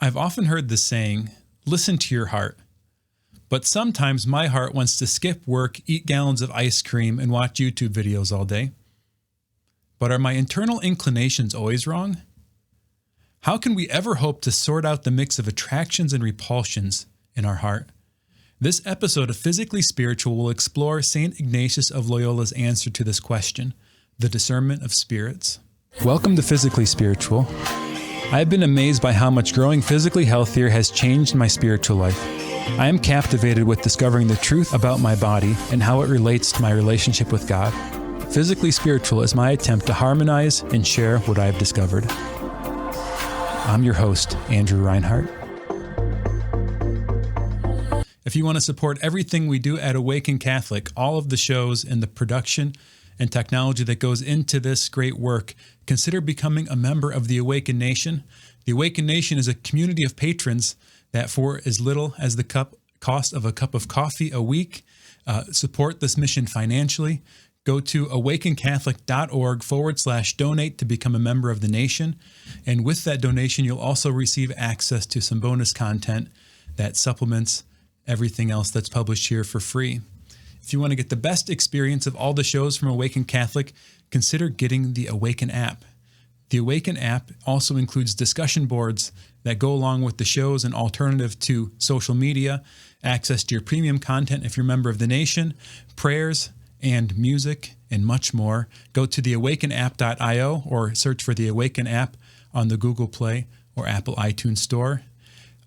I've often heard the saying, listen to your heart. But sometimes my heart wants to skip work, eat gallons of ice cream, and watch YouTube videos all day. But are my internal inclinations always wrong? How can we ever hope to sort out the mix of attractions and repulsions in our heart? This episode of Physically Spiritual will explore St. Ignatius of Loyola's answer to this question, the discernment of spirits. Welcome to Physically Spiritual. I've been amazed by how much growing physically healthier has changed my spiritual life. I am captivated with discovering the truth about my body and how it relates to my relationship with God. Physically Spiritual is my attempt to harmonize and share what I've discovered. I'm your host, Andrew Reinhart. If you want to support everything we do at AWAKEN Catholic, all of the shows and the production and technology that goes into this great work, consider becoming a member of the AWAKEN Nation. The AWAKEN Nation is a community of patrons that for as little as the cost of a cup of coffee a week, support this mission financially. Go to awakencatholic.org/donate to become a member of the nation. And with that donation, you'll also receive access to some bonus content that supplements everything else that's published here for free. If you want to get the best experience of all the shows from AWAKEN Catholic, consider getting the AWAKEN app. The AWAKEN app also includes discussion boards that go along with the shows, an alternative to social media, access to your premium content if you're a member of the nation, prayers and music, and much more. Go to the awakenapp.io or search for the AWAKEN app on the Google Play or Apple iTunes Store.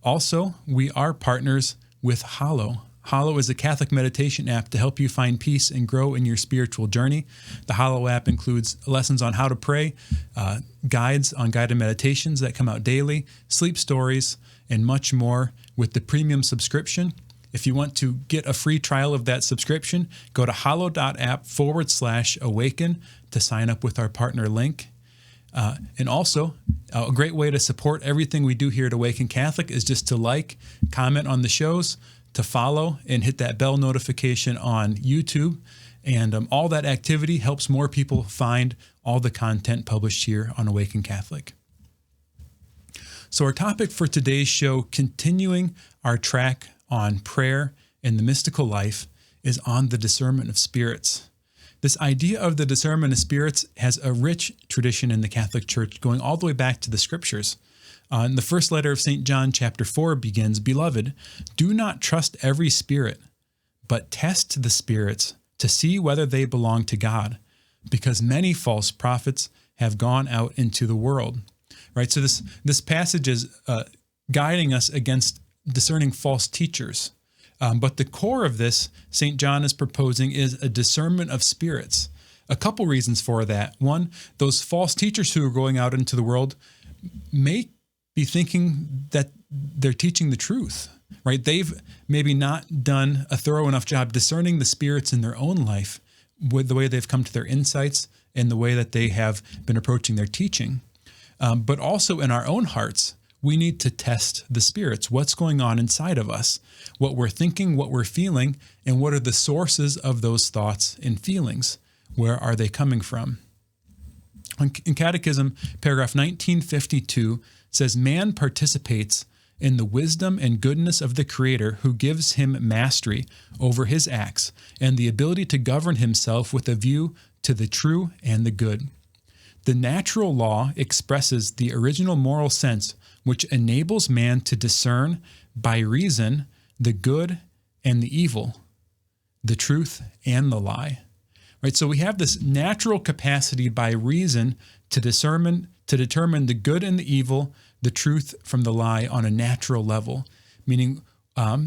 Also, we are partners with Hallow. Hallow is a Catholic meditation app to help you find peace and grow in your spiritual journey. The Hallow app includes lessons on how to pray, guides on guided meditations that come out daily, sleep stories, and much more with the premium subscription. If you want to get a free trial of that subscription, go to hallow.app/awaken to sign up with our partner link. And also, a great way to support everything we do here at AWAKEN Catholic is just to like, comment on the shows, to follow, and hit that bell notification on YouTube. And all that activity helps more people find all the content published here on AWAKEN Catholic. So our topic for today's show, continuing our track on prayer and the mystical life, is on the discernment of spirits. This idea of the discernment of spirits has a rich tradition in the Catholic Church going all the way back to the Scriptures. In the first letter of St. John, chapter 4 begins, "Beloved, do not trust every spirit, but test the spirits to see whether they belong to God, because many false prophets have gone out into the world." Right. So this passage is guiding us against discerning false teachers. But the core of this, St. John is proposing, is a discernment of spirits. A couple reasons for that. One, those false teachers who are going out into the world may be thinking that they're teaching the truth, right? They've maybe not done a thorough enough job discerning the spirits in their own life with the way they've come to their insights and the way that they have been approaching their teaching. But also in our own hearts, we need to test the spirits. What's going on inside of us? What we're thinking, what we're feeling, and what are the sources of those thoughts and feelings? Where are they coming from? In Catechism, paragraph 1952 says, "Man participates in the wisdom and goodness of the Creator who gives him mastery over his acts and the ability to govern himself with a view to the true and the good. The natural law expresses the original moral sense which enables man to discern by reason the good and the evil, the truth and the lie." Right? So we have this natural capacity by reason to determine the good and the evil, the truth from the lie on a natural level, meaning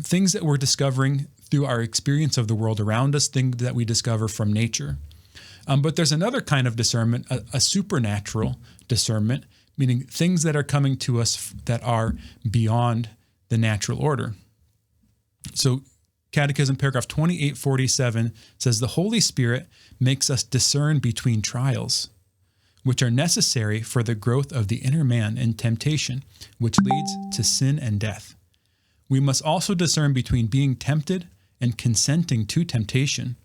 things that we're discovering through our experience of the world around us, things that we discover from nature. But there's another kind of discernment, a supernatural discernment, meaning things that are coming to us that are beyond the natural order. So Catechism paragraph 2847 says, "The Holy Spirit makes us discern between trials, which are necessary for the growth of the inner man in temptation, which leads to sin and death. We must also discern between being tempted and consenting to temptation.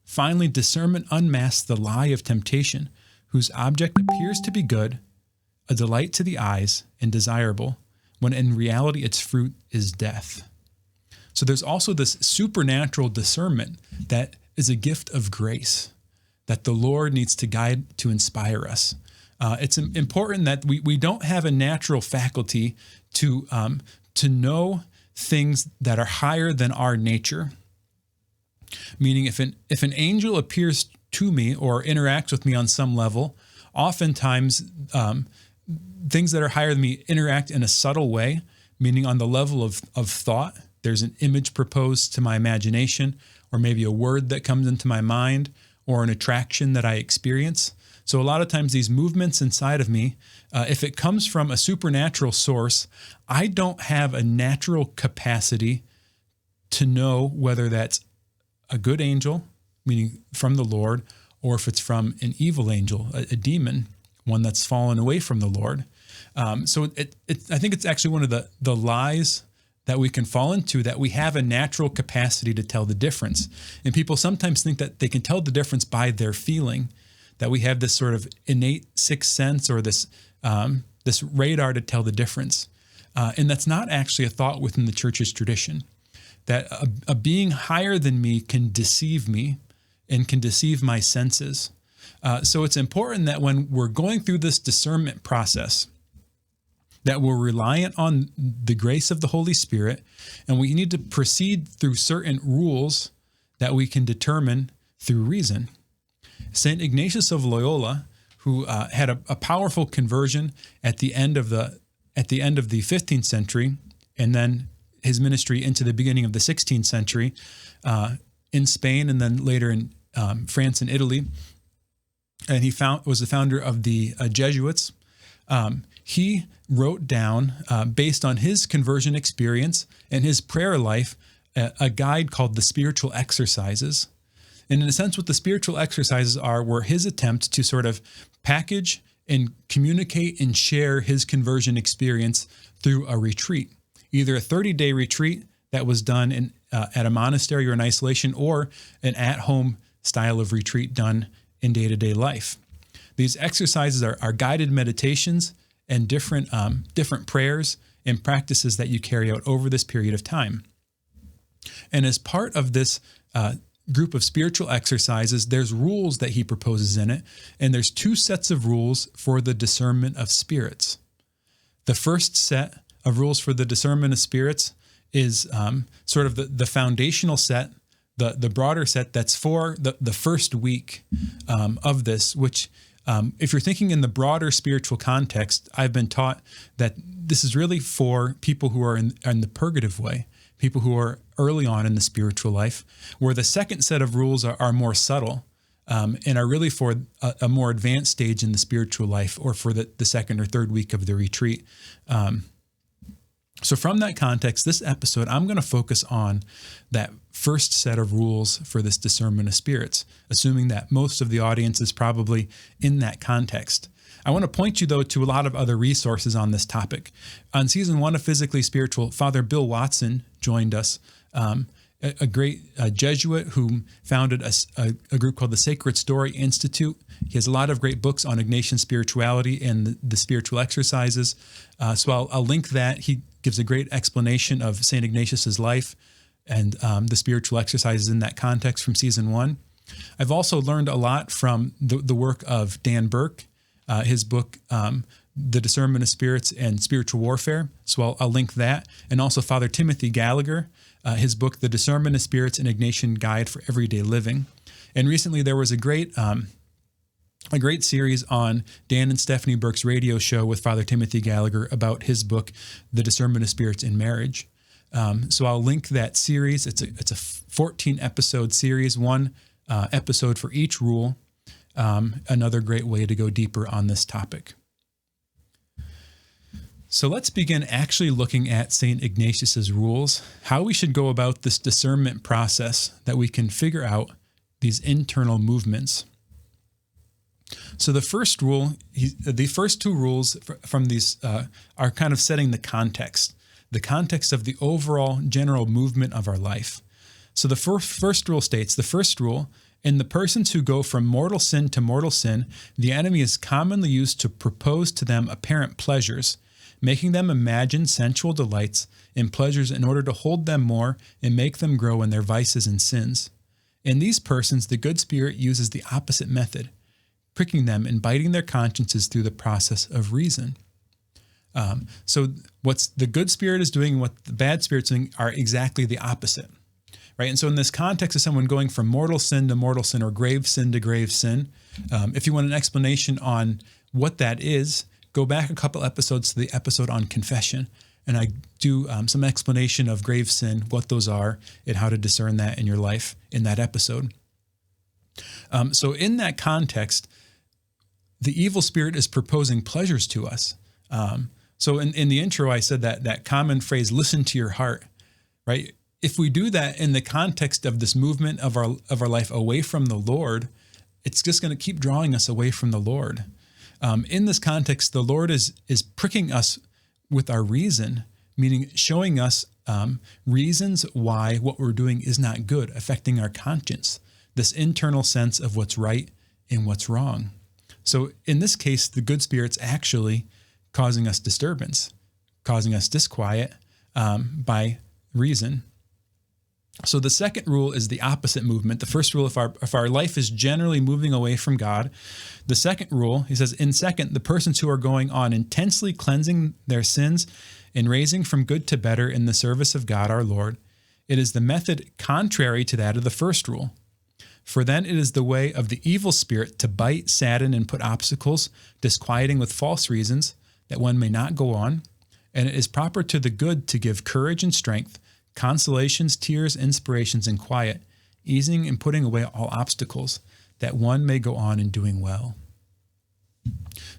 Finally, discernment unmasks the lie of temptation, whose object appears to be good, a delight to the eyes, and desirable, when in reality its fruit is death. So there's also this supernatural discernment that is a gift of grace that the Lord needs to guide, to inspire us. It's important that we don't have a natural faculty to know things that are higher than our nature. Meaning if an angel appears to me or interacts with me on some level, oftentimes things that are higher than me interact in a subtle way, meaning on the level of thought. There's an image proposed to my imagination, or maybe a word that comes into my mind, or an attraction that I experience. So a lot of times these movements inside of me, if it comes from a supernatural source, I don't have a natural capacity to know whether that's a good angel, meaning from the Lord, or if it's from an evil angel, a demon, one that's fallen away from the Lord. So I think it's actually one of the lies that we can fall into, that we have a natural capacity to tell the difference. And people sometimes think that they can tell the difference by their feeling, that we have this sort of innate sixth sense or this radar to tell the difference. And that's not actually a thought within the church's tradition, that a being higher than me can deceive me and can deceive my senses. So it's important that when we're going through this discernment process, that we're reliant on the grace of the Holy Spirit, and we need to proceed through certain rules that we can determine through reason. St. Ignatius of Loyola, who had a powerful conversion at the end of the 15th century, and then his ministry into the beginning of the 16th century in Spain, and then later in France and Italy, and he was the founder of the Jesuits. He wrote down, based on his conversion experience and his prayer life, a guide called the Spiritual Exercises. And in a sense, what the spiritual exercises were his attempt to sort of package and communicate and share his conversion experience through a retreat, either a 30-day retreat that was done at a monastery or in isolation, or an at-home style of retreat done in day-to-day life. These exercises are guided meditations and different prayers and practices that you carry out over this period of time. And as part of this group of spiritual exercises, there's rules that he proposes in it, and there's 2 sets of rules for the discernment of spirits. The first set of rules for the discernment of spirits is sort of the foundational set, the broader set that's for the first week of this, which if you're thinking in the broader spiritual context, I've been taught that this is really for people who are in the purgative way, people who are early on in the spiritual life, where the second set of rules are more subtle and are really for a more advanced stage in the spiritual life, or for the second or third week of the retreat. So from that context, this episode, I'm going to focus on that first set of rules for this discernment of spirits, assuming that most of the audience is probably in that context. I want to point you, though, to a lot of other resources on this topic. On season 1 of Physically Spiritual, Father Bill Watson joined us, a great Jesuit who founded a group called the Sacred Story Institute. He has a lot of great books on Ignatian spirituality and the spiritual exercises. So I'll link that. He gives a great explanation of St. Ignatius's life and the spiritual exercises in that context from season 1. I've also learned a lot from the work of Dan Burke, his book, The Discernment of Spirits and Spiritual Warfare. So I'll link that. And also Father Timothy Gallagher, his book, The Discernment of Spirits, an Ignatian Guide for Everyday Living. And recently there was a great series on Dan and Stephanie Burke's radio show with Father Timothy Gallagher about his book, The Discernment of Spirits in Marriage. So I'll link that series. It's a 14-episode series, 1 episode for each rule. Another great way to go deeper on this topic. So let's begin actually looking at St. Ignatius's rules, how we should go about this discernment process that we can figure out these internal movements. So the first rule, the first 2 rules from these are kind of setting the context of the overall general movement of our life. So the first rule states, the first rule, in the persons who go from mortal sin to mortal sin, the enemy is commonly used to propose to them apparent pleasures, making them imagine sensual delights and pleasures in order to hold them more and make them grow in their vices and sins. In these persons, the good spirit uses the opposite method, pricking them and biting their consciences through the process of reason. So what's the good spirit is doing and what the bad spirit's doing are exactly the opposite, right? And so in this context of someone going from mortal sin to mortal sin or grave sin to grave sin, if you want an explanation on what that is, go back a couple episodes to the episode on confession, and I do some explanation of grave sin, what those are, and how to discern that in your life in that episode. So in that context, the evil spirit is proposing pleasures to us. So in the intro, I said that common phrase, listen to your heart, right? If we do that in the context of this movement of our life away from the Lord, it's just going to keep drawing us away from the Lord. In this context, the Lord is pricking us with our reason, meaning showing us reasons why what we're doing is not good, affecting our conscience, this internal sense of what's right and what's wrong. So in this case, the good spirit's actually causing us disturbance, causing us disquiet by reason. So the second rule is the opposite movement. The first rule, if our life is generally moving away from God. The second rule, he says, in second, the persons who are going on intensely cleansing their sins and raising from good to better in the service of God our Lord, it is the method contrary to that of the first rule. For then it is the way of the evil spirit to bite, sadden, and put obstacles, disquieting with false reasons, that one may not go on, and it is proper to the good to give courage and strength, consolations, tears, inspirations, and quiet, easing and putting away all obstacles, that one may go on in doing well.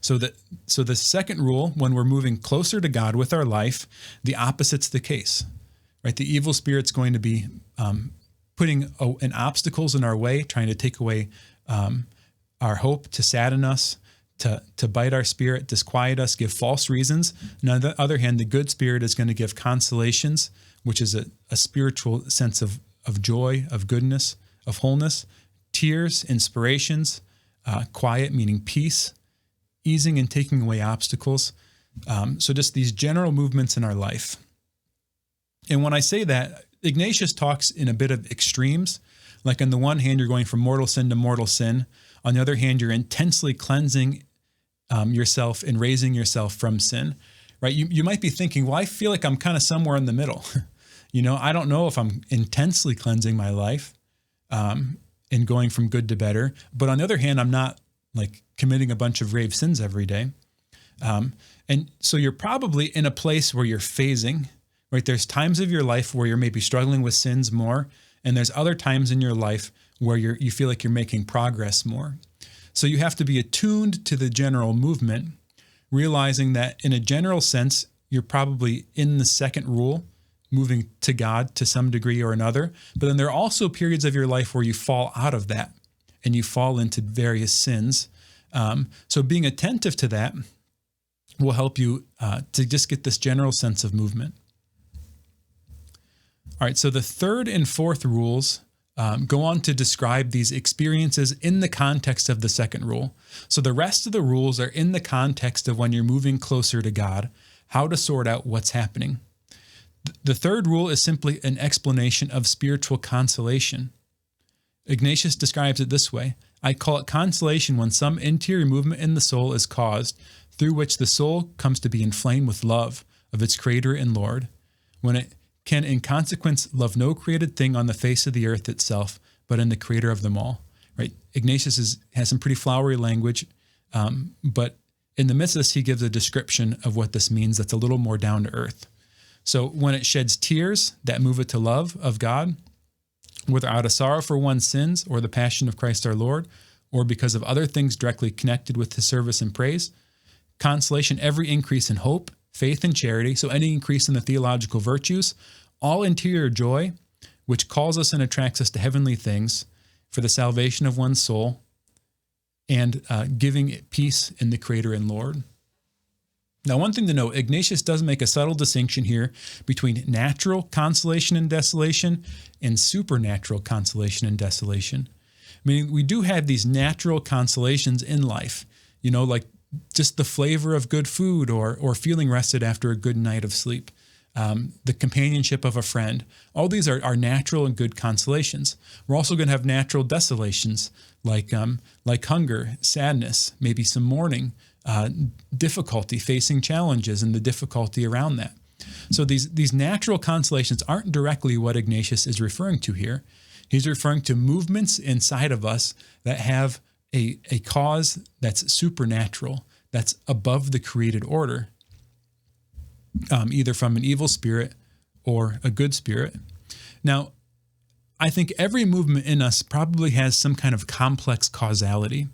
So the second rule, when we're moving closer to God with our life, the opposite's the case, right? The evil spirit's going to be putting in obstacles in our way, trying to take away our hope, to sadden us, to bite our spirit, disquiet us, give false reasons. And on the other hand, the good spirit is going to give consolations, which is a spiritual sense of joy, of goodness, of wholeness, tears, inspirations, quiet, meaning peace, easing and taking away obstacles. So just these general movements in our life. And when I say that, Ignatius talks in a bit of extremes. Like on the one hand, you're going from mortal sin to mortal sin. On the other hand, you're intensely cleansing yourself and raising yourself from sin, right? You might be thinking, well, I feel like I'm kind of somewhere in the middle. I don't know if I'm intensely cleansing my life and going from good to better. But on the other hand, I'm not like committing a bunch of grave sins every day. And so you're probably in a place where you're phasing, right? There's times of your life where you're maybe struggling with sins more, and there's other times in your life where you feel like you're making progress more. So you have to be attuned to the general movement, realizing that in a general sense, you're probably in the second rule, moving to God to some degree or another. But then there are also periods of your life where you fall out of that and you fall into various sins. So being attentive to that will help you to just get this general sense of movement. All right, so the third and fourth rules go on to describe these experiences in the context of the second rule. So the rest of the rules are in the context of when you're moving closer to God, how to sort out what's happening. The third rule is simply an explanation of spiritual consolation. Ignatius describes it this way: I call it consolation when some interior movement in the soul is caused, through which the soul comes to be inflamed with love of its Creator and Lord, when it can in consequence love no created thing on the face of the earth itself, but in the Creator of them all. Right? Ignatius has some pretty flowery language, but in the midst of this, he gives a description of what this means that's a little more down to earth. So when it sheds tears that move it to love of God, whether out of sorrow for one's sins or the passion of Christ our Lord, or because of other things directly connected with his service and praise, consolation, every increase in hope, faith, and charity, so any increase in the theological virtues, all interior joy, which calls us and attracts us to heavenly things for the salvation of one's soul, and giving it peace in the Creator and Lord. Now, one thing to note, Ignatius does make a subtle distinction here between natural consolation and desolation and supernatural consolation and desolation. Meaning we do have these natural consolations in life, like just the flavor of good food or feeling rested after a good night of sleep. The companionship of a friend. All these are natural and good consolations. We're also going to have natural desolations like hunger, sadness, maybe some mourning, difficulty, facing challenges and the difficulty around that. So these natural consolations aren't directly what Ignatius is referring to here. He's referring to movements inside of us that have a cause that's supernatural, that's above the created order, either from an evil spirit or a good spirit. Now, I think every movement in us probably has some kind of complex causality,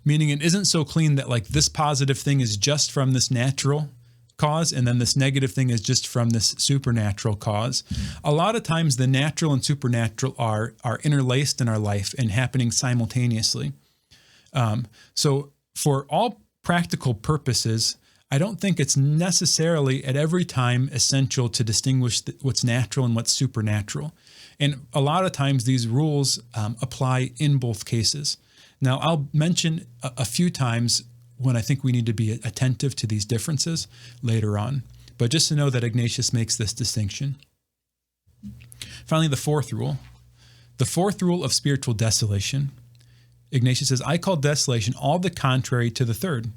meaning it isn't so clean that like this positive thing is just from this natural cause and then this negative thing is just from this supernatural cause. A lot of times the natural and supernatural are interlaced in our life and happening simultaneously. So for all practical purposes, I don't think it's necessarily at every time essential to distinguish what's natural and what's supernatural. And a lot of times these rules apply in both cases. Now, I'll mention a few times when I think we need to be attentive to these differences later on. But just to know that Ignatius makes this distinction. Finally, the fourth rule. The fourth rule of spiritual desolation. Ignatius says, I call desolation all the contrary to the third,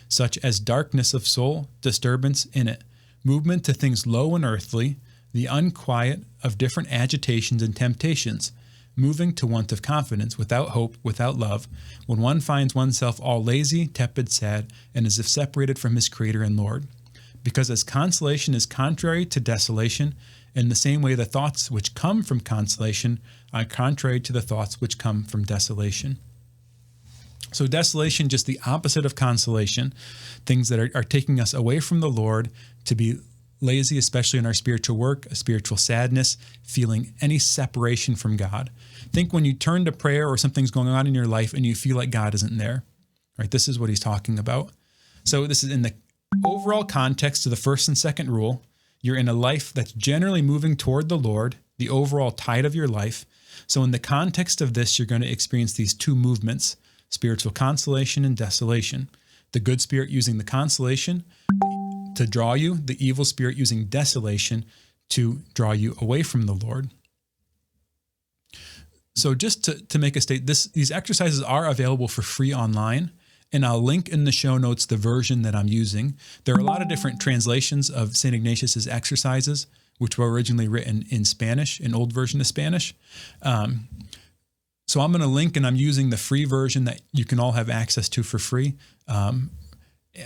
such as darkness of soul, disturbance in it, movement to things low and earthly, the unquiet of different agitations and temptations, moving to want of confidence, without hope, without love, when one finds oneself all lazy, tepid, sad, and as if separated from his Creator and Lord. Because as consolation is contrary to desolation, in the same way the thoughts which come from consolation are contrary to the thoughts which come from desolation. So desolation, just the opposite of consolation, things that are taking us away from the Lord, to be lazy, especially in our spiritual work, a spiritual sadness, feeling any separation from God. Think when you turn to prayer or something's going on in your life and you feel like God isn't there, right? This is what he's talking about. So this is in the overall context of the first and second rule. You're in a life that's generally moving toward the Lord, the overall tide of your life. So in the context of this, you're going to experience these two movements, spiritual consolation and desolation. The good spirit using the consolation to draw you, the evil spirit using desolation to draw you away from the Lord. So just to make a state, these exercises are available for free online, and I'll link in the show notes the version that I'm using. There are a lot of different translations of St. Ignatius's exercises, which were originally written in Spanish, an old version of Spanish. So I'm going to link, and I'm using the free version that you can all have access to for free.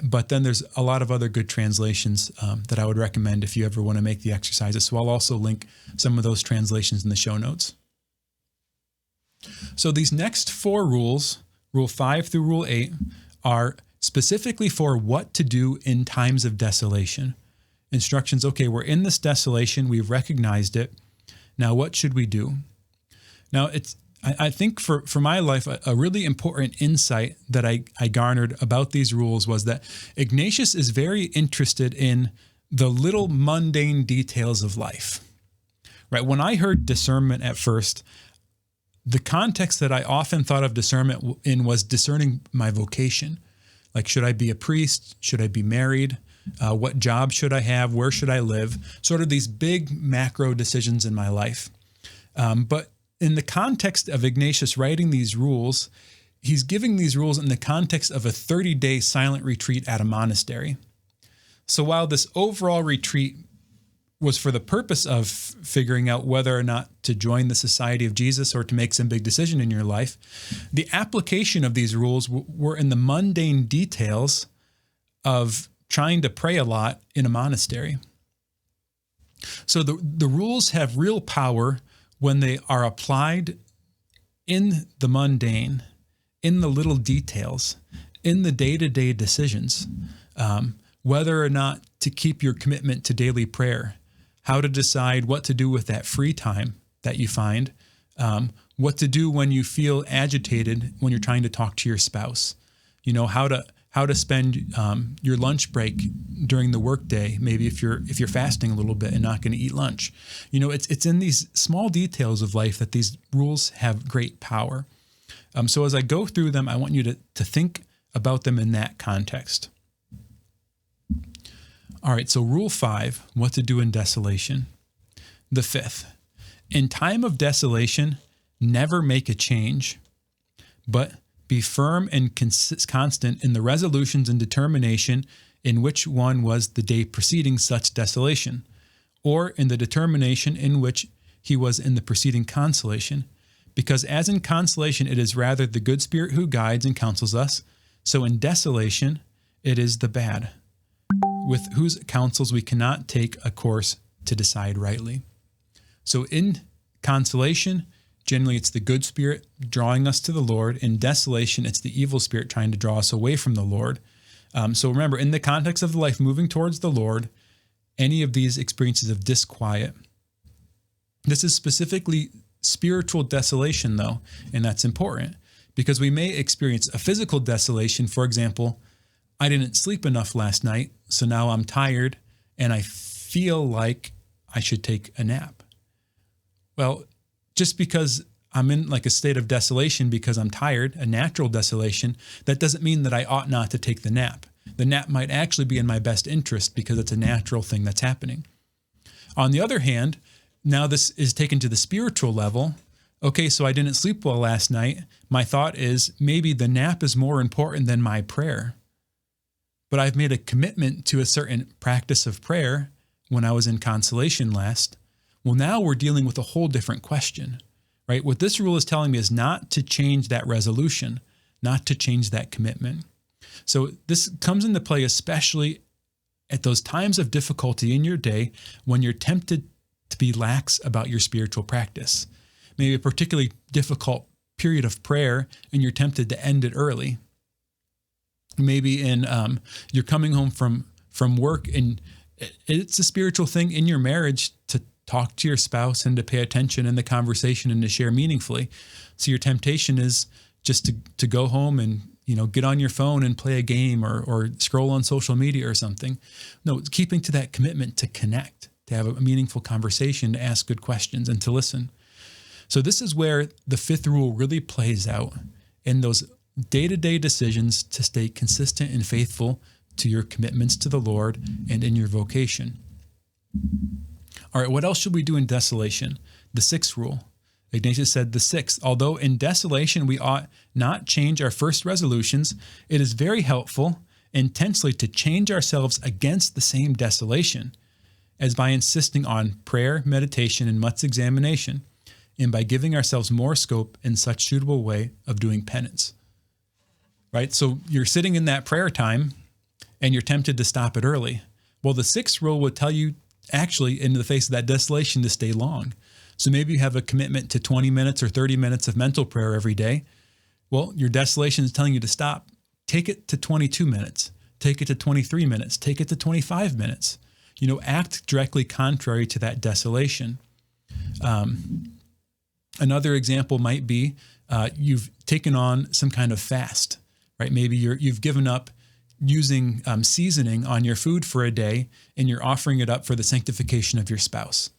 But then there's a lot of other good translations that I would recommend if you ever want to make the exercises. So I'll also link some of those translations in the show notes. So these next four rules, Rule 5 through Rule 8, are specifically for what to do in times of desolation. Instructions, okay, we're in this desolation, we've recognized it. Now what should we do? Now I think for my life, a really important insight that I garnered about these rules was that Ignatius is very interested in the little mundane details of life, right? When I heard discernment at first, the context that I often thought of discernment in was discerning my vocation. Like, should I be a priest? Should I be married? What job should I have? Where should I live? Sort of these big macro decisions in my life. But in the context of Ignatius writing these rules, he's giving these rules in the context of a 30-day silent retreat at a monastery. So while this overall retreat was for the purpose of figuring out whether or not to join the Society of Jesus or to make some big decision in your life, the application of these rules were in the mundane details of trying to pray a lot in a monastery. So the rules have real power when they are applied in the mundane, in the little details, in the day-to-day decisions, whether or not to keep your commitment to daily prayer, how to decide what to do with that free time that you find, what to do when you feel agitated when you're trying to talk to your spouse, how to spend your lunch break during the workday. Maybe if you're fasting a little bit and not going to eat lunch, it's in these small details of life that these rules have great power. So as I go through them, I want you to think about them in that context. All right, so rule 5, what to do in desolation. The 5th, in time of desolation, never make a change, but be firm and constant in the resolutions and determination in which one was the day preceding such desolation, or in the determination in which he was in the preceding consolation. Because as in consolation it is rather the good spirit who guides and counsels us, so in desolation it is the bad, with whose counsels we cannot take a course to decide rightly. So in consolation, generally it's the good spirit drawing us to the Lord. In desolation, it's the evil spirit trying to draw us away from the Lord. So remember, in the context of the life moving towards the Lord, any of these experiences of disquiet. This is specifically spiritual desolation, though, and that's important because we may experience a physical desolation. For example, I didn't sleep enough last night, so now I'm tired and I feel like I should take a nap. Well, just because I'm in like a state of desolation because I'm tired, a natural desolation, that doesn't mean that I ought not to take the nap. The nap might actually be in my best interest because it's a natural thing that's happening. On the other hand, now this is taken to the spiritual level. Okay, so I didn't sleep well last night. My thought is maybe the nap is more important than my prayer. But I've made a commitment to a certain practice of prayer when I was in consolation last. Well, now we're dealing with a whole different question, right? What this rule is telling me is not to change that resolution, not to change that commitment. So this comes into play especially at those times of difficulty in your day when you're tempted to be lax about your spiritual practice. Maybe a particularly difficult period of prayer and you're tempted to end it early. Maybe you're coming home from work and it's a spiritual thing in your marriage to talk to your spouse and to pay attention in the conversation and to share meaningfully. So your temptation is just to go home and get on your phone and play a game or scroll on social media or something. No, it's keeping to that commitment to connect, to have a meaningful conversation, to ask good questions and to listen. So this is where the 5th rule really plays out in those day-to-day decisions to stay consistent and faithful to your commitments to the Lord and in your vocation. All right, what else should we do in desolation? The 6th rule. Ignatius said the 6th, although in desolation we ought not change our first resolutions, it is very helpful intensely to change ourselves against the same desolation, as by insisting on prayer, meditation, and much examination, and by giving ourselves more scope in such suitable way of doing penance. Right? So you're sitting in that prayer time and you're tempted to stop it early. Well, the 6th rule would tell you actually in the face of that desolation to stay long. So maybe you have a commitment to 20 minutes or 30 minutes of mental prayer every day. Well, your desolation is telling you to stop. Take it to 22 minutes. Take it to 23 minutes. Take it to 25 minutes. Act directly contrary to that desolation. Another example might be you've taken on some kind of fast, right? Maybe you've given up using seasoning on your food for a day and you're offering it up for the sanctification of your spouse,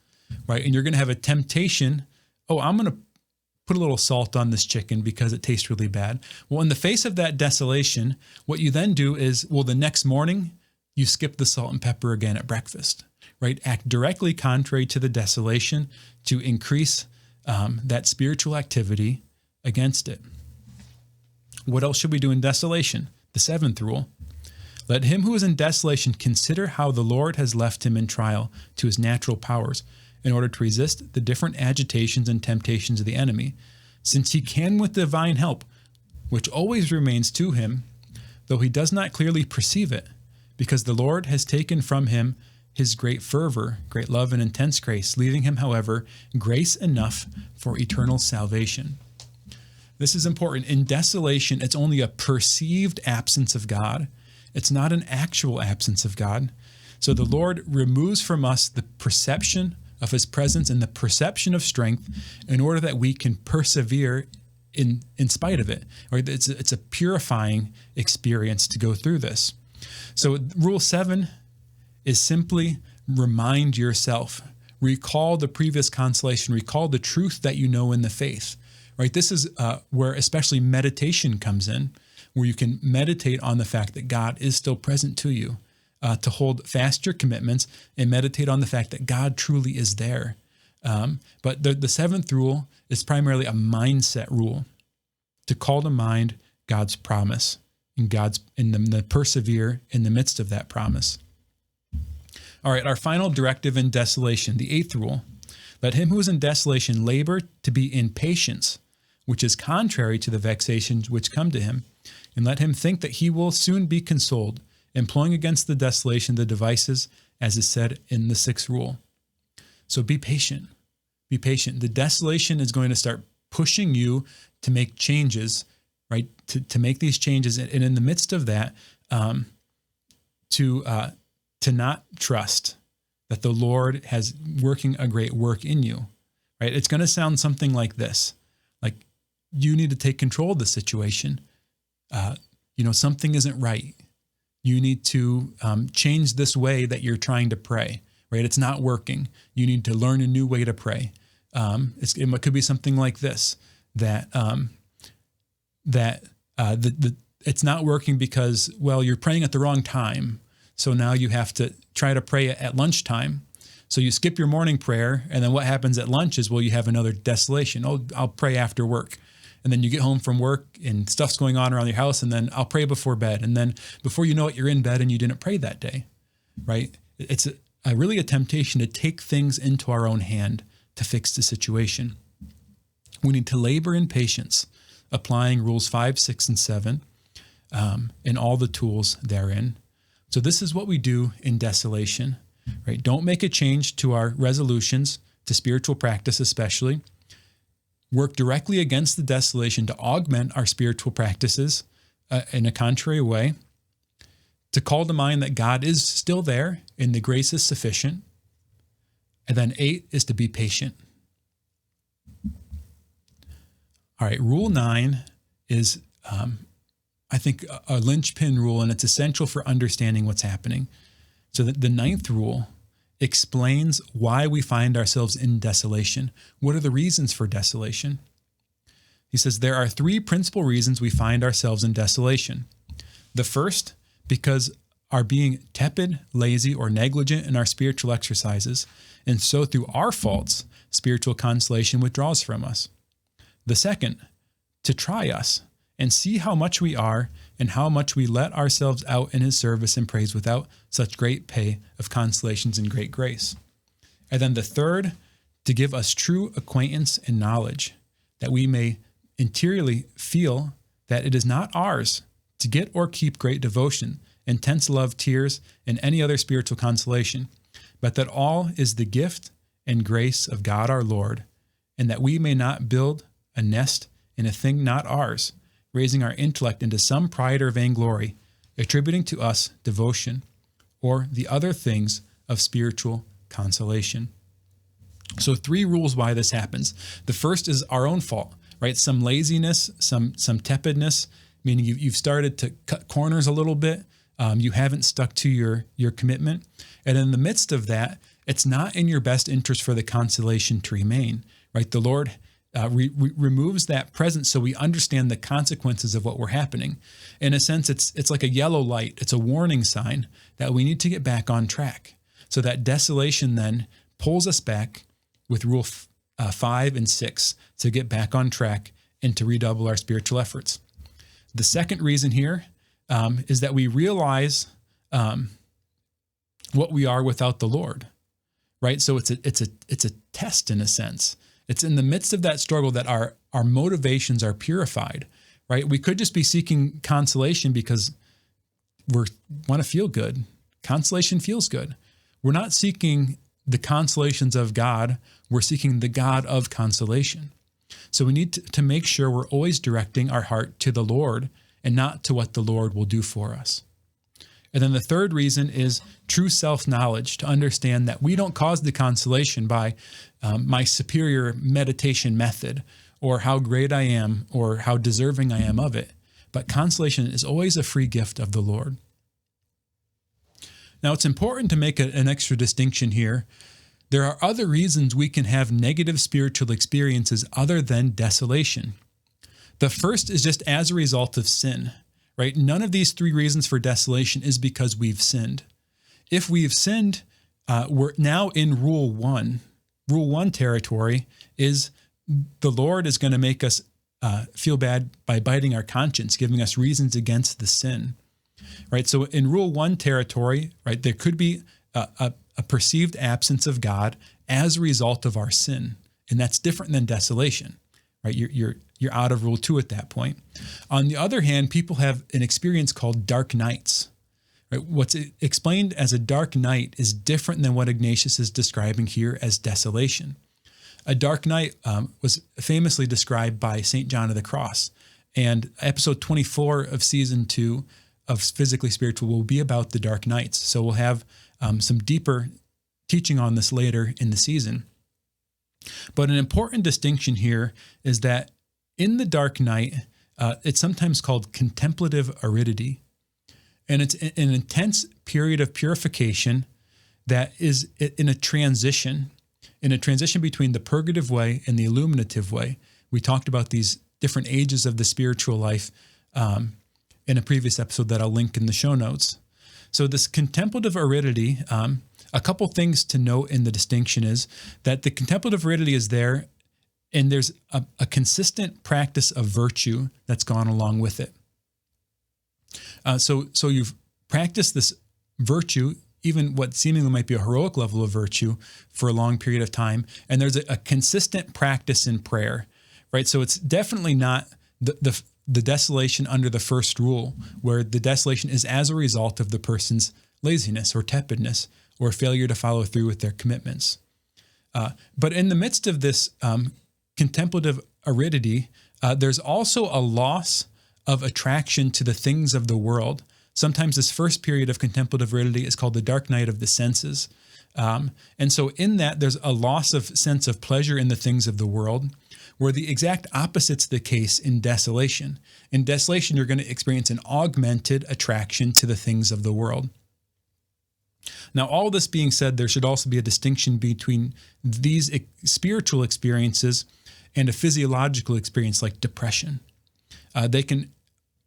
right? And you're going to have a temptation, I'm going to put a little salt on this chicken because it tastes really bad. Well, in the face of that desolation, what you then do is, the next morning, you skip the salt and pepper again at breakfast, right? Act directly contrary to the desolation to increase that spiritual activity against it. What else should we do in desolation? The 7th rule. Let him who is in desolation consider how the Lord has left him in trial to his natural powers in order to resist the different agitations and temptations of the enemy, since he can with divine help, which always remains to him, though he does not clearly perceive it, because the Lord has taken from him his great fervor, great love, and intense grace, leaving him, however, grace enough for eternal salvation. This is important. In desolation, it's only a perceived absence of God. It's not an actual absence of God. So the Lord removes from us the perception of his presence and the perception of strength in order that we can persevere in spite of it. Or it's a purifying experience to go through this. So rule 7 is simply remind yourself, recall the previous consolation, recall the truth that you know in the faith, right? This is where especially meditation comes in. where you can meditate on the fact that God is still present to you, to hold fast your commitments and meditate on the fact that God truly is there. But the seventh rule is primarily a mindset rule, to call to mind God's promise and the persevere in the midst of that promise. All right, our final directive in desolation, the eighth rule. Let him who is in desolation labor to be in patience, which is contrary to the vexations which come to him, and let him think that he will soon be consoled, employing against the desolation the devices, as is said in the sixth rule. So be patient. Be patient. The desolation is going to start pushing you to make changes, right? To make these changes, and in the midst of that, to not trust that the Lord has working a great work in you, right? It's going to sound something like this, like you need to take control of the situation. Something isn't right. You need to change this way that you're trying to pray, right? It's not working. You need to learn a new way to pray. It could be something like this, that it's not working because, well, you're praying at the wrong time. So now you have to try to pray at lunchtime. So you skip your morning prayer, and then what happens at lunch is, well, you have another desolation. Oh, I'll pray after work. And then you get home from work and stuff's going on around your house, and then I'll pray before bed. And then before you know it, you're in bed and you didn't pray that day, right? It's really a temptation to take things into our own hand to fix the situation. We need to labor in patience, applying rules 5, 6, and 7, and all the tools therein. So this is what we do in desolation, right? Don't make a change to our resolutions, to spiritual practice especially. Work directly against the desolation to augment our spiritual practices in a contrary way. To call to mind that God is still there and the grace is sufficient. And then 8 is to be patient. All right, rule 9 is I think a linchpin rule, and it's essential for understanding what's happening. So the 9th rule explains why we find ourselves in desolation. What are the reasons for desolation? He says there are 3 principal reasons we find ourselves in desolation. The first, because our being tepid, lazy, or negligent in our spiritual exercises, and so through our faults, spiritual consolation withdraws from us. The second, to try us and see how much we are and how much we let ourselves out in his service and praise without such great pay of consolations and great grace. And then the third, to give us true acquaintance and knowledge, that we may interiorly feel that it is not ours to get or keep great devotion, intense love, tears, and any other spiritual consolation, but that all is the gift and grace of God our Lord, and that we may not build a nest in a thing not ours, raising our intellect into some pride or vainglory, attributing to us devotion, or the other things of spiritual consolation. So 3 rules why this happens. The first is our own fault, right? Some laziness, some tepidness, meaning you've started to cut corners a little bit. You haven't stuck to your commitment. And in the midst of that, it's not in your best interest for the consolation to remain, right? The Lord removes that presence so we understand the consequences of what we're happening. In a sense, it's like a yellow light. It's a warning sign that we need to get back on track. So that desolation then pulls us back with rule 5 and 6 to get back on track and to redouble our spiritual efforts. The second reason here is that we realize what we are without the Lord, right? So it's a test in a sense. It's in the midst of that struggle that our motivations are purified, right? We could just be seeking consolation because we want to feel good. Consolation feels good. We're not seeking the consolations of God. We're seeking the God of consolation. So we need to make sure we're always directing our heart to the Lord and not to what the Lord will do for us. And then the third reason is true self-knowledge, to understand that we don't cause the consolation by my superior meditation method or how great I am or how deserving I am of it. But consolation is always a free gift of the Lord. Now, it's important to make an extra distinction here. There are other reasons we can have negative spiritual experiences other than desolation. The first is just as a result of sin, right? None of these three reasons for desolation is because we've sinned. If we've sinned, we're now in rule one. Rule one territory is the Lord is going to make us feel bad by biting our conscience, giving us reasons against the sin, right? So in rule one territory, right, there could be a perceived absence of God as a result of our sin, and that's different than desolation, right? You're out of rule two at that point. On the other hand, people have an experience called dark nights. Right? What's explained as a dark night is different than what Ignatius is describing here as desolation. A dark night was famously described by St. John of the Cross, and episode 24 of season 2 of Physically Spiritual will be about the dark nights. So we'll have some deeper teaching on this later in the season. But an important distinction here is that in the dark night, it's sometimes called contemplative aridity. And it's an intense period of purification that is in a transition between the purgative way and the illuminative way. We talked about these different ages of the spiritual life in a previous episode that I'll link in the show notes. So this contemplative aridity, a couple things to note in the distinction is that the contemplative aridity is there, and there's a consistent practice of virtue that's gone along with it. So you've practiced this virtue, even what seemingly might be a heroic level of virtue, for a long period of time, and there's a consistent practice in prayer, right? So it's definitely not the desolation under the first rule, where the desolation is as a result of the person's laziness or tepidness or failure to follow through with their commitments. But in the midst of this contemplative aridity, there's also a loss of attraction to the things of the world. Sometimes this first period of contemplative aridity is called the dark night of the senses. And so in that, there's a loss of sense of pleasure in the things of the world, where the exact opposite's the case in desolation. In desolation, you're going to experience an augmented attraction to the things of the world. Now, all this being said, there should also be a distinction between these spiritual experiences and a physiological experience like depression. They can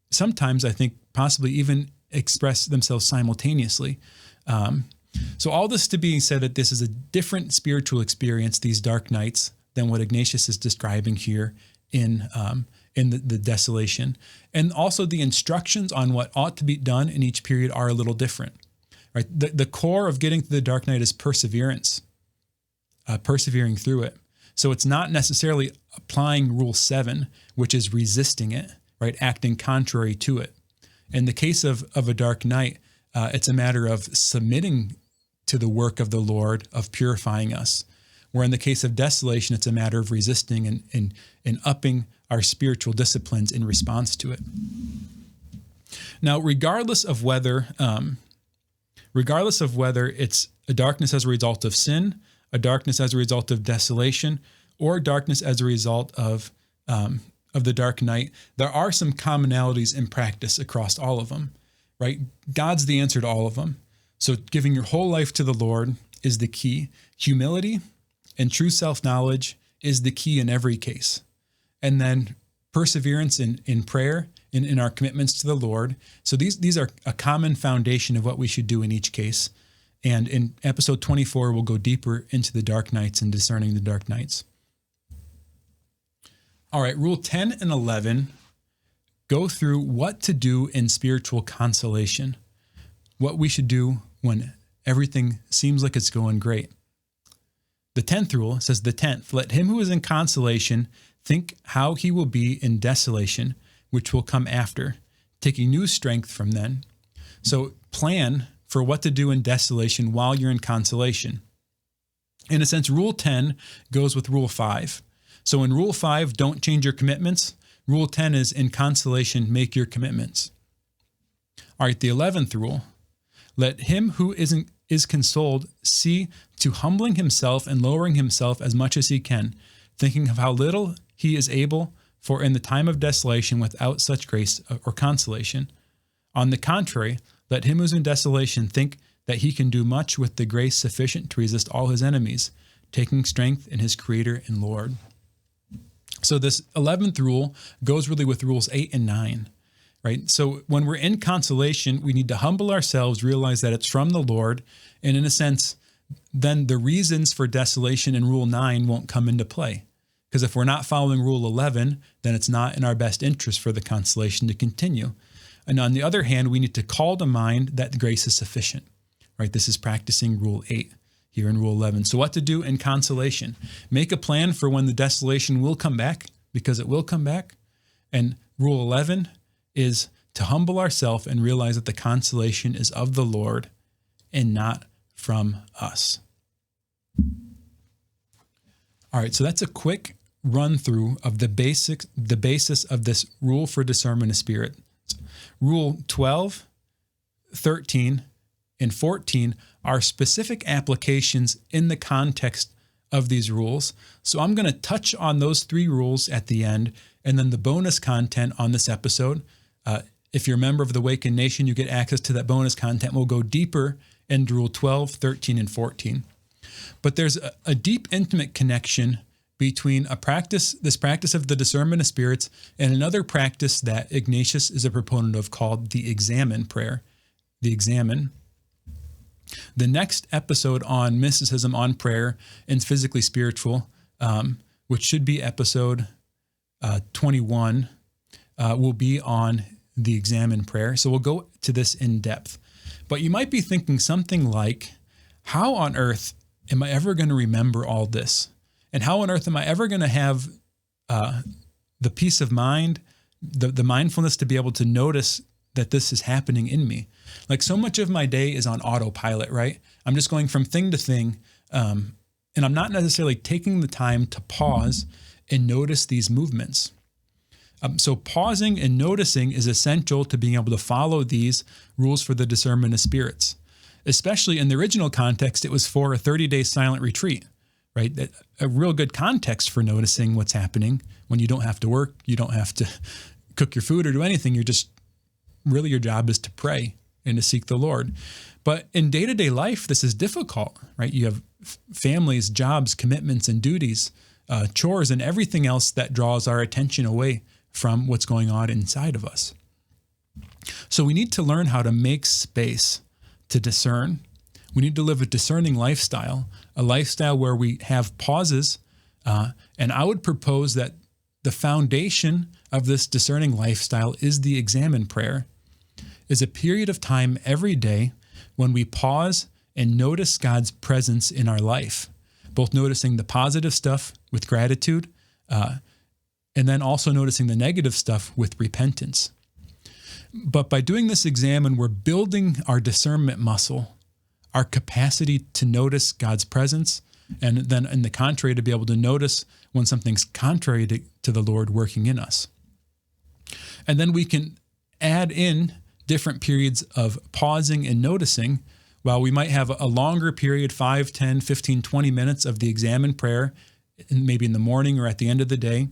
sometimes, I think, possibly even express themselves simultaneously. So all this to being said that this is a different spiritual experience, these dark nights, than what Ignatius is describing here in the desolation. And also the instructions on what ought to be done in each period are a little different. Right? The core of getting to the dark night is perseverance, persevering through it. So it's not necessarily applying Rule 7, which is resisting it, right? Acting contrary to it. In the case of a dark night, it's a matter of submitting to the work of the Lord of purifying us. Where in the case of desolation, it's a matter of resisting and upping our spiritual disciplines in response to it. Now, regardless of whether it's a darkness as a result of sin, a darkness as a result of desolation, or darkness as a result of the dark night, there are some commonalities in practice across all of them, right? God's the answer to all of them. So giving your whole life to the Lord is the key. Humility and true self-knowledge is the key in every case. And then perseverance in prayer and in our commitments to the Lord. So these are a common foundation of what we should do in each case. And in episode 24, we'll go deeper into the dark nights and discerning the dark nights. All right, Rule 10 and 11 go through what to do in spiritual consolation, what we should do when everything seems like it's going great. The 10th rule says, the 10th, let him who is in consolation think how he will be in desolation, which will come after, taking new strength from then. So plan for what to do in desolation while you're in consolation. In a sense, Rule 10 goes with Rule 5. So in Rule 5, don't change your commitments. Rule 10 is in consolation, make your commitments. All right, the 11th rule, let him who is consoled see to humbling himself and lowering himself as much as he can, thinking of how little he is able for in the time of desolation without such grace or consolation. On the contrary, let him who is in desolation think that he can do much with the grace sufficient to resist all his enemies, taking strength in his Creator and Lord. So this 11th rule goes really with Rules 8 and 9. right? So when we're in consolation, we need to humble ourselves, realize that it's from the Lord. And in a sense, then the reasons for desolation in Rule 9 won't come into play. Because if we're not following Rule 11, then it's not in our best interest for the consolation to continue. And on the other hand, we need to call to mind that grace is sufficient, right? This is practicing Rule 8 here in Rule 11. So what to do in consolation? Make a plan for when the desolation will come back, because it will come back. And Rule 11 is to humble ourselves and realize that the consolation is of the Lord and not from us. All right, so that's a quick run through of the basis of this rule for discernment of spirit. Rule 12, 13, and 14 are specific applications in the context of these rules. So I'm going to touch on those 3 rules at the end, and then the bonus content on this episode. If you're a member of the AWAKEN Nation, you get access to that bonus content. We'll go deeper into Rule 12, 13, and 14. But there's a deep, intimate connection between this practice of the discernment of spirits and another practice that Ignatius is a proponent of called the Examen prayer, the Examen. The next episode on mysticism, on prayer, and physically spiritual, which should be episode 21, will be on the Examen prayer. So we'll go to this in depth. But you might be thinking something like, how on earth am I ever going to remember all this? And how on earth am I ever going to have the peace of mind, the mindfulness to be able to notice that this is happening in me? Like, so much of my day is on autopilot, right? I'm just going from thing to thing, and I'm not necessarily taking the time to pause and notice these movements. So pausing and noticing is essential to being able to follow these rules for the discernment of spirits. Especially in the original context, it was for a 30-day silent retreat, right? A real good context for noticing what's happening when you don't have to work, you don't have to cook your food or do anything. You're just, really your job is to pray and to seek the Lord. But in day-to-day life, this is difficult, right? You have families, jobs, commitments, and duties, chores, and everything else that draws our attention away from what's going on inside of us. So we need to learn how to make space to discern. We need to live a discerning lifestyle, a lifestyle where we have pauses. And I would propose that the foundation of this discerning lifestyle is the Examen prayer, is a period of time every day when we pause and notice God's presence in our life, both noticing the positive stuff with gratitude, and then also noticing the negative stuff with repentance. But by doing this Examen, we're building our discernment muscle, our capacity to notice God's presence, and then in the contrary, to be able to notice when something's contrary to the Lord working in us. And then we can add in different periods of pausing and noticing. While we might have a longer period, 5, 10, 15, 20 minutes of the Examen prayer, maybe in the morning or at the end of the day,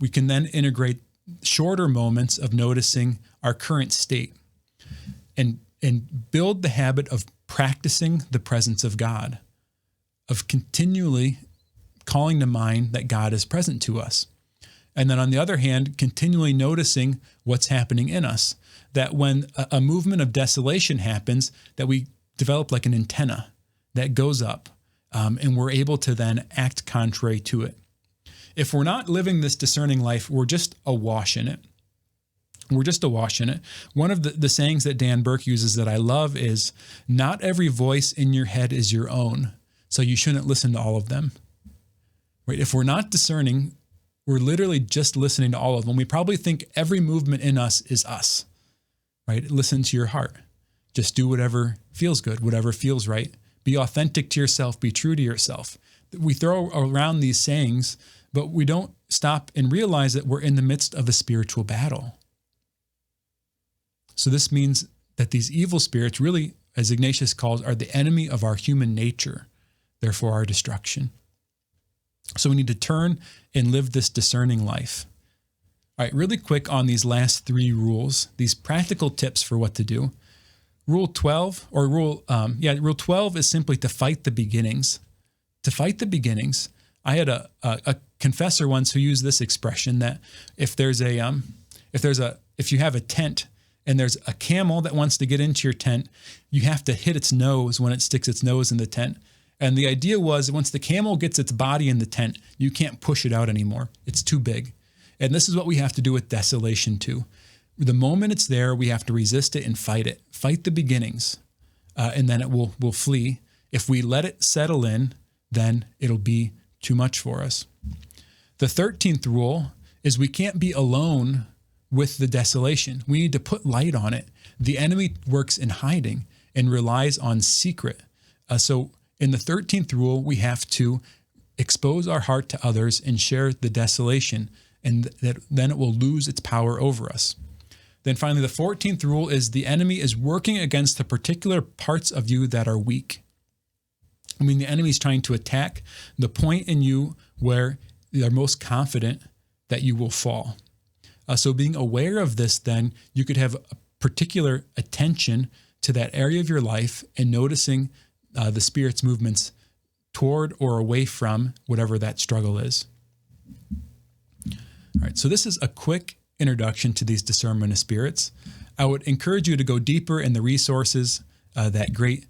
we can then integrate shorter moments of noticing our current state and build the habit of practicing the presence of God, of continually calling to mind that God is present to us. And then on the other hand, continually noticing what's happening in us, that when a movement of desolation happens, that we develop like an antenna that goes up, and we're able to then act contrary to it. If we're not living this discerning life, we're just awash in it. We're just awash in it. One of the sayings that Dan Burke uses that I love is, not every voice in your head is your own, so you shouldn't listen to all of them. Right? If we're not discerning, we're literally just listening to all of them. We probably think every movement in us is us. Right? Listen to your heart. Just do whatever feels good, whatever feels right. Be authentic to yourself. Be true to yourself. We throw around these sayings, but we don't stop and realize that we're in the midst of a spiritual battle. So this means that these evil spirits really, as Ignatius calls, are the enemy of our human nature, therefore our destruction. So we need to turn and live this discerning life. All right, really quick on these last 3 rules, these practical tips for what to do. Rule 12 is simply to fight the beginnings. To fight the beginnings. I had a confessor once who used this expression that if if you have a tent and there's a camel that wants to get into your tent, you have to hit its nose when it sticks its nose in the tent. And the idea was once the camel gets its body in the tent, you can't push it out anymore. It's too big. And this is what we have to do with desolation too. The moment it's there, we have to resist it and fight it. Fight the beginnings, and then it will flee. If we let it settle in, then it'll be too much for us. The 13th rule is we can't be alone with the desolation. We need to put light on it. The enemy works in hiding and relies on secret. So in the 13th rule, we have to expose our heart to others and share the desolation, and then it will lose its power over us. Then finally, the 14th rule is the enemy is working against the particular parts of you that are weak. I mean, the enemy is trying to attack the point in you where they're most confident that you will fall. So being aware of this, then you could have a particular attention to that area of your life and noticing the Spirit's movements toward or away from whatever that struggle is. All right, so this is a quick introduction to these Discernment of Spirits. I would encourage you to go deeper in the resources, that great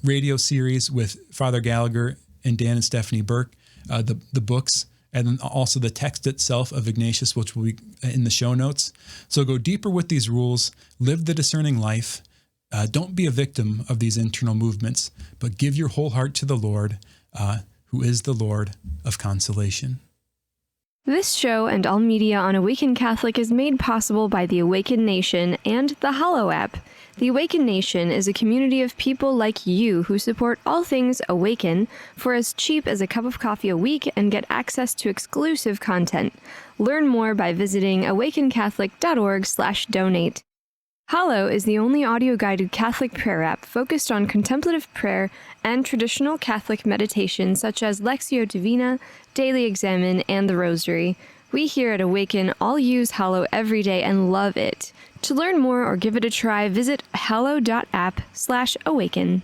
radio series with Father Gallagher and Dan and Stephanie Burke, the books, and then also the text itself of Ignatius, which will be in the show notes. So go deeper with these rules, live the discerning life. Don't be a victim of these internal movements, but give your whole heart to the Lord, who is the Lord of consolation. This show and all media on AWAKEN Catholic is made possible by the AWAKEN Nation and the Hallow app. The AWAKEN Nation is a community of people like you who support all things AWAKEN for as cheap as a cup of coffee a week and get access to exclusive content. Learn more by visiting awakencatholic.org/donate. Hallow is the only audio-guided Catholic prayer app focused on contemplative prayer and traditional Catholic meditation such as Lectio Divina, Daily Examen, and the Rosary. We here at AWAKEN all use Hallow every day and love it. To learn more or give it a try, visit hallow.app/awaken.